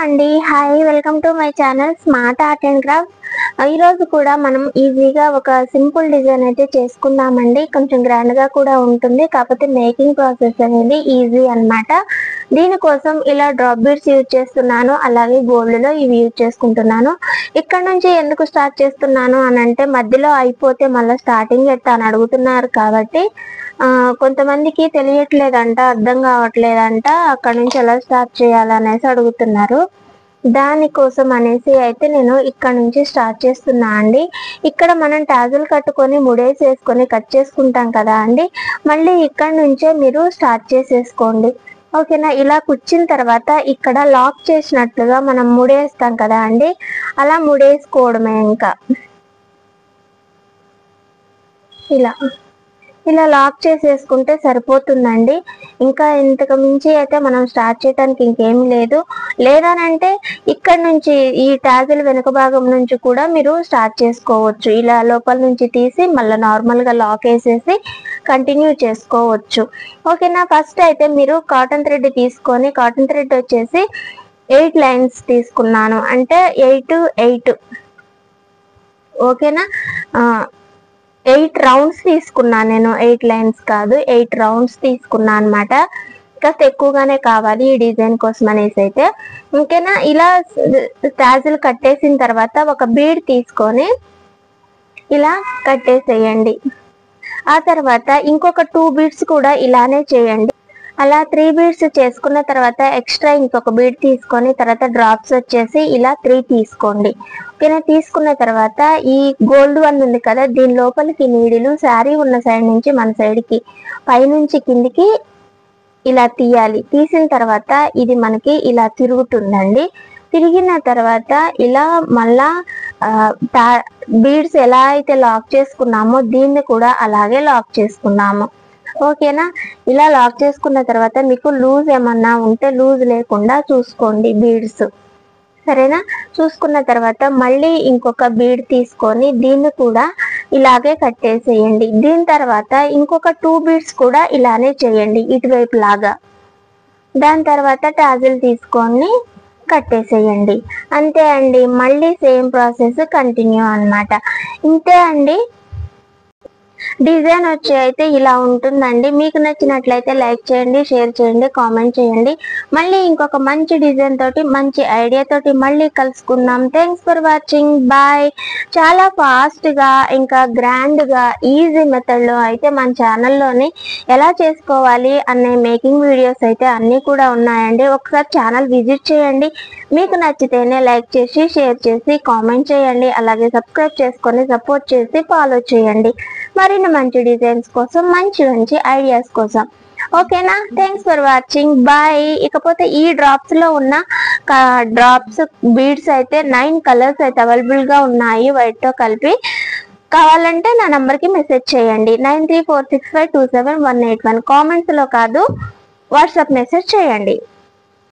అండి, hi, welcome to my channel smart art and craft. ఈ రోజు కూడా మనం ఈజీగా ఒక సింపుల్ డిజైన్ అయితే చేసుకుందామండి. కొంచెం గ్రాండ్ గా కూడా ఉంటుంది, కాకపోతే మేకింగ్ ప్రాసెస్ అనేది ఈజీ అన్నమాట. దీనికోసం ఇలా డ్రాప్ బీడ్స్ యూజ్ చేస్తున్నాను, అలాగే గోల్డ్ లో ఇవి యూజ్ చేసుకుంటున్నాను. ఇక్కడ నుంచి ఎందుకు స్టార్ట్ చేస్తున్నాను అని అంటే, మధ్యలో అయిపోతే మళ్ళీ స్టార్టింగ్ ఎట్టా అని అడుగుతున్నారు కాబట్టి కొంతమందికి తెలియట్లేదంట, అర్థం కావట్లేదంట, అక్కడ నుంచి ఎలా స్టార్ట్ చేయాలనేసి అడుగుతున్నారు. దానికోసం అనేసి అయితే నేను ఇక్కడ నుంచి స్టార్ట్ చేస్తున్నా అండి. ఇక్కడ మనం టాజులు కట్టుకొని ముడేసేసుకొని కట్ చేసుకుంటాం కదా అండి, మళ్ళీ ఇక్కడ నుంచే మీరు స్టార్ట్ చేసేసుకోండి. ఓకేనా? ఇలా కుచ్చిన తర్వాత ఇక్కడ లాక్ చేసినట్లుగా మనం ముడేస్తాం కదా అండి, అలా ముడేసుకోవడమే. ఇంకా ఇలా లాక్ చేసేసుకుంటే సరిపోతుందండి. ఇంకా ఇంతకు మించి అయితే మనం స్టార్ట్ చేయడానికి ఇంకేం లేదు. లేదనంటే ఇక్కడ నుంచి ఈ టాజిల్ వెనుక భాగం నుంచి కూడా మీరు స్టార్ట్ చేసుకోవచ్చు. ఇలా లోపల నుంచి తీసి మళ్ళీ నార్మల్గా లాక్ వేసేసి కంటిన్యూ చేసుకోవచ్చు. ఓకేనా? ఫస్ట్ అయితే మీరు కాటన్ థ్రెడ్ తీసుకొని, కాటన్ థ్రెడ్ వచ్చేసి 8 లైన్స్ తీసుకున్నాను, అంటే 8 8. ఓకేనా? 8 రౌండ్స్ తీసుకున్నాను నేను, 8 లైన్స్ కాదు, 8 రౌండ్స్ తీసుకున్నా అనమాట. కాస్త ఎక్కువగానే కావాలి ఈ డిజైన్ కోసం అనేసి అయితే. ఓకేనా? ఇలా టాజిల్ కట్టేసిన తర్వాత ఒక బీడ్ తీసుకొని ఇలా కట్టేసేయండి. ఆ తర్వాత ఇంకొక 2 బీడ్స్ కూడా ఇలానే చేయండి. అలా 3 బీడ్స్ చేసుకున్న తర్వాత ఎక్స్ట్రా ఇంకొక బీడ్ తీసుకొని తర్వాత డ్రాప్స్ వచ్చేసి ఇలా 3 తీసుకోండి. ఓకేనా? తీసుకున్న తర్వాత ఈ గోల్డ్ వన్ ఉంది కదా, దీని లోపలికి నీడిలు శారీ ఉన్న సైడ్ నుంచి మన సైడ్కి పైనుంచి కిందికి ఇలా తీయాలి. తీసిన తర్వాత ఇది మనకి ఇలా తిరుగుతుందండి. తిరిగిన తర్వాత ఇలా మళ్ళా బీడ్స్ ఎలా అయితే లాక్ చేసుకున్నామో దీన్ని కూడా అలాగే లాక్ చేసుకున్నాము. ఓకేనా? ఇలా లాక్ చేసుకున్న తర్వాత మీకు లూజ్ ఏమన్నా ఉంటే లూజ్ లేకుండా చూసుకోండి బీడ్స్, సరేనా? చూసుకున్న తర్వాత మళ్ళీ ఇంకొక బీడ్ తీసుకొని దీన్ని కూడా ఇలాగే కట్టేసేయండి. దీని తర్వాత ఇంకొక 2 బీడ్స్ కూడా ఇలానే చేయండి ఇటువైపు లాగా. దాని తర్వాత టాజిల్ తీసుకొని కట్టేసేయండి. అంతే అండి, మళ్ళీ సేమ్ ప్రాసెస్ కంటిన్యూ అన్నమాట. ఇంతే అండి. డిజైన్ వచ్చి అయితే ఇలా ఉంటుందండి. మీకు నచ్చినట్లయితే లైక్ చేయండి, షేర్ చేయండి, కామెంట్ చేయండి. మళ్ళీ ఇంకొక మంచి డిజైన్ తోటి, మంచి ఐడియా తోటి మళ్ళీ కలుసుకుందాం. Thanks for watching, bye. చాలా ఫాస్ట్గా ఇంకా గ్రాండ్గా ఈజీ మెథడ్లో అయితే మన ఛానల్లోని ఎలా చేసుకోవాలి అనే మేకింగ్ వీడియోస్ అయితే అన్నీ కూడా ఉన్నాయండి. ఒకసారి ఛానల్ విజిట్ చేయండి. మీకు నచ్చితేనే లైక్ చేసి, షేర్ చేసి, కామెంట్ చేయండి. అలాగే సబ్స్క్రైబ్ చేసుకొని సపోర్ట్ చేసి ఫాలో చేయండి మరిన్ని మంచి డిజైన్స్ కోసం, మంచి మంచి ఐడియాస్ కోసం. ఓకేనా? Thanks for watching, bye. ఇకపోతే ఈ డ్రాప్స్ లో ఉన్న డ్రాప్స్ బీడ్స్ అయితే 9 కలర్స్ అయితే అవైలబుల్ గా ఉన్నాయి, వైట్ తో కలిపి. కావాలంటే నా నంబర్ కి మెసేజ్ చేయండి, 9346527181. కామెంట్స్ లో కాదు, వాట్సాప్ మెసేజ్ చేయండి.